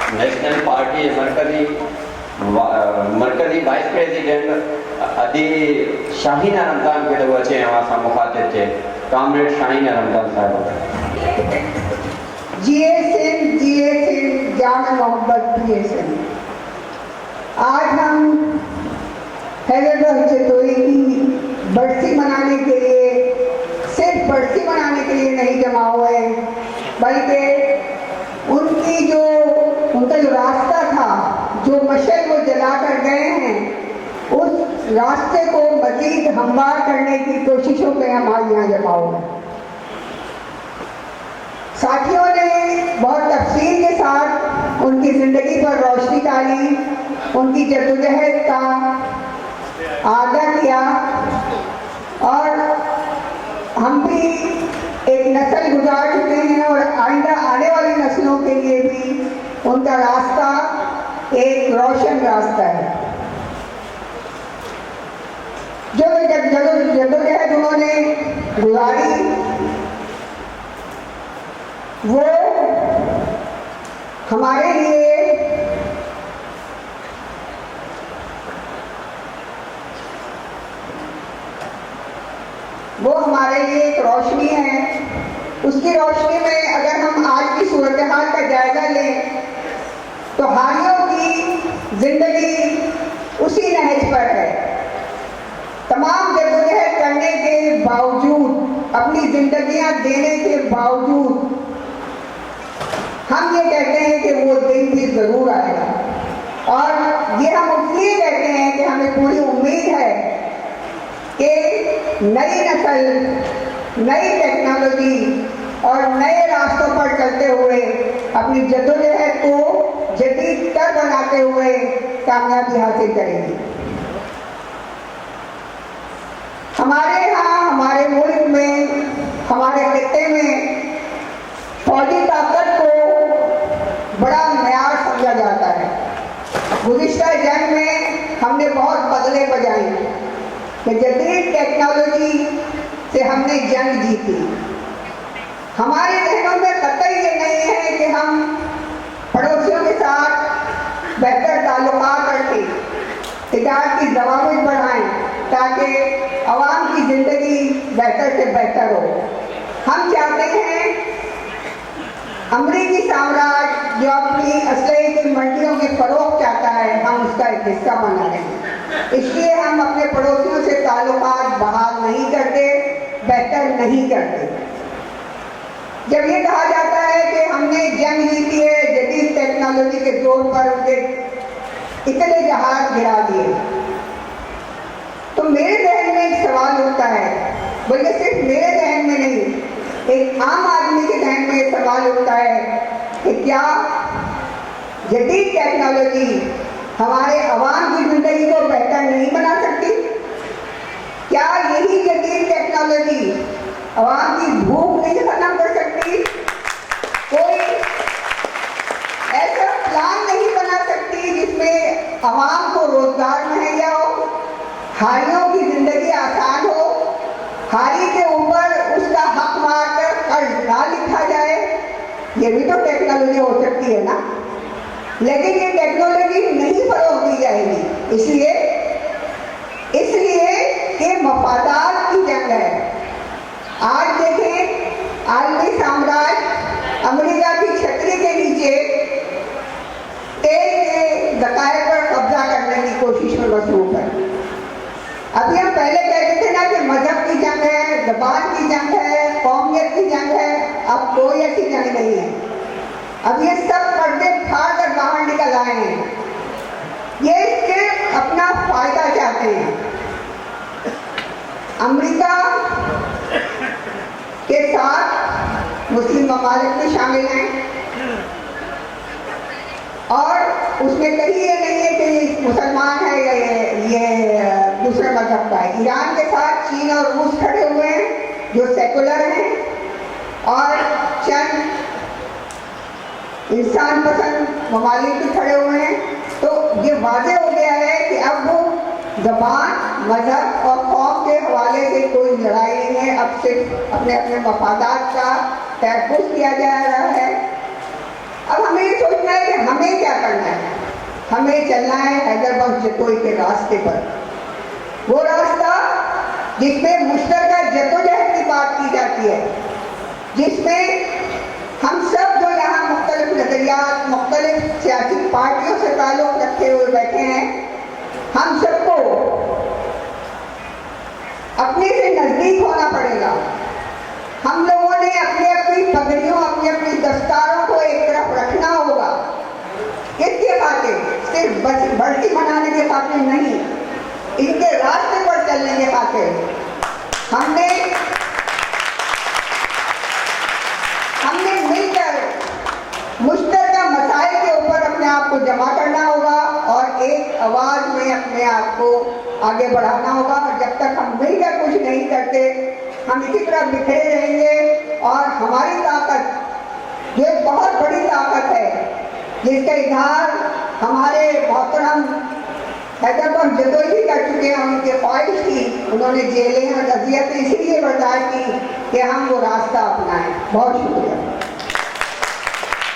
National party मरकजी vice president अदी शाहीन रमजान के लोग अच्छे हमारा मुखातिब थे कामरेड शाहीन रमजान साहब। जिए सिंह जान मोहब्बत जिए सिंह। आज हम हैदर चतोई की बरसी मनाने के लिए, सिर्फ बरसी मनाने के लिए नहीं जमा हुए, बल्कि उनका जो रास्ता था, जो मशल वो जला कर गए हैं, उस रास्ते को मजीद हमवार करने की कोशिशों में हमारे यहाँ जमा हुए। साथियों ने बहुत तफसील के साथ उनकी ज़िंदगी पर रोशनी डाली, उनकी जद्दोजहद का आगाह किया, और हम भी एक नस्ल गुजार चुके हैं और आइंदा आने वाली नस्लों के लिए भी उनका रास्ता एक रोशन रास्ता है। जो जद्दोजहद उन्होंने गुजारी वो हमारे लिए एक रोशनी है। उसकी रोशनी में अगर हम आज की सूरत हाल का जायजा लें तो हारियों की जिंदगी उसी नहज पर है। तमाम जद्दोजहद करने के बावजूद, अपनी जिंदगियां देने के बावजूद, हम ये कहते हैं कि वो दिन भी जरूर आएगा, और ये हम इसलिए कहते हैं कि हमें पूरी उम्मीद है कि नई नस्ल, नई टेक्नोलॉजी और नए रास्तों पर चलते हुए अपनी जद्दोजहद को जदीद तर बनाते हुए कामयाबी हासिल करेगी। हमारे यहाँ, हमारे मुल्क में, हमारे खित्ते में फौजी ताकत को बड़ा मयार समझा जाता है। गुज़िश्ता जंग में हमने बहुत बदले बजाए कि जदीद टेक्नोलॉजी से हमने जंग जीती। हमारे जहनों में कतई ये नहीं है कि हम पड़ोसियों के साथ बेहतर ताल्लुकात रखें, तिजारत की ज़वाबित बढ़ाएं ताकि अवाम की ज़िंदगी बेहतर से बेहतर हो। हम चाहते हैं अमरीकी साम्राज्य जो अपनी असलहे की मंडियों की फरोख्त चाहता है, हम उसका एक हिस्सा बना लें। इसलिए हम अपने पड़ोसियों से ताल्लुकात बहाल नहीं करते, बेहतर नहीं करते। जब ये कहा जाता है कि हमने जंग जीती है जदीद टेक्नोलॉजी के जोर पर, उनके इतने जहाज गिरा दिए, तो मेरे जहन में एक सवाल होता है, बल्कि सिर्फ मेरे जहन में नहीं, एक आम आदमी के जहन में सवाल होता है कि क्या जदीद टेक्नोलॉजी हमारे अवाम की जिंदगी को बेहतर नहीं बना सकती? क्या यही जदीद टेक्नोलॉजी अवाम की भूख नहीं खत्म कर सकती? कोई ऐसा प्लान नहीं बना सकती जिसमें अवाम को रोजगार मुहैया हो, हारियों की जिंदगी आसान हो, हारी के ऊपर उसका हक मारकर कर्ज ना लिखा जाए? ये भी तो टेक्नोलॉजी हो सकती है ना। लेकिन ये टेक्नोलॉजी नहीं फरोग दी जाएगी, इसलिए कि मफादात की जंग है। आज देखें, आलमी साम्राज्य अमेरिका की छतरी के नीचे तेल के ज़खायर पर कब्जा करने की कोशिश में मसरूफ है। अभी हम पहले कहते थे ना कि मजहब की जंग है, ज़बान की जंग है, कौमियत की जंग है। अब कोई ऐसी जंग नहीं है। अब ये सब पर्दे फाड़ कर बाहर निकल आए हैं। ये सिर्फ अपना फायदा चाहते हैं। अमेरिका के साथ मुस्लिम ममालिक भी शामिल हैं, और उसमें कहीं ये नहीं है कि मुसलमान है या ये दूसरे मजहब का है। ईरान के साथ चीन और रूस खड़े हुए हैं जो सेकुलर हैं, और चंद इंसान पसंद ममालिक भी खड़े हुए हैं। तो ये वाज़ेह हो गया है कि अब वो ज़बान, मजहब और कौम के हवाले से कोई लड़ाई नहीं है। अब सिर्फ अपने अपने मफादात का तहफ़्फ़ुज़ किया जा रहा है। अब हमें ये सोचना है कि हम हमें क्या करना है? हमें चलना है हैदराबाद जतोई के रास्ते पर, वो रास्ता जिसमें मुश्तरका जद्दोजहद की बात की जाती है, जिसमें हम सब जो यहाँ मुख्तलिफ नजरियात, मुख्तलिफ सियासी पार्टियों से ताल्लुक़ रखे हुए बैठे हैं, हम सबको अपने से नज़दीक होना पड़ेगा। हम लोगों ने अपनी अपनी पगड़ियों, अपनी अपनी दस्तारों को एक तरफ रखना होगा। इसके खातिर सिर्फ बस भर्ती बनाने के खातिर नहीं, इनके रास्ते पर चलने के खातिर हमने मिलकर मुश्तरका मसाइल के ऊपर अपने आप को जमा करना होगा और एक आवाज़ में अपने आप को आगे बढ़ाना होगा। और जब तक हम मिलकर कुछ नहीं करते, हम इसी तरह बिखरे रहेंगे और हमारी ताकत, जो एक बहुत बड़ी ताकत है, जिसका इजहार हमारे मोहतरम हैदराबाद जतोई भी कर चुके हैं। उनके ख्वाहिश थी, उन्होंने जेलें और अज़ियतें इसलिए बर्दाश्त की कि हम वो रास्ता अपनाएं। बहुत शुक्रिया।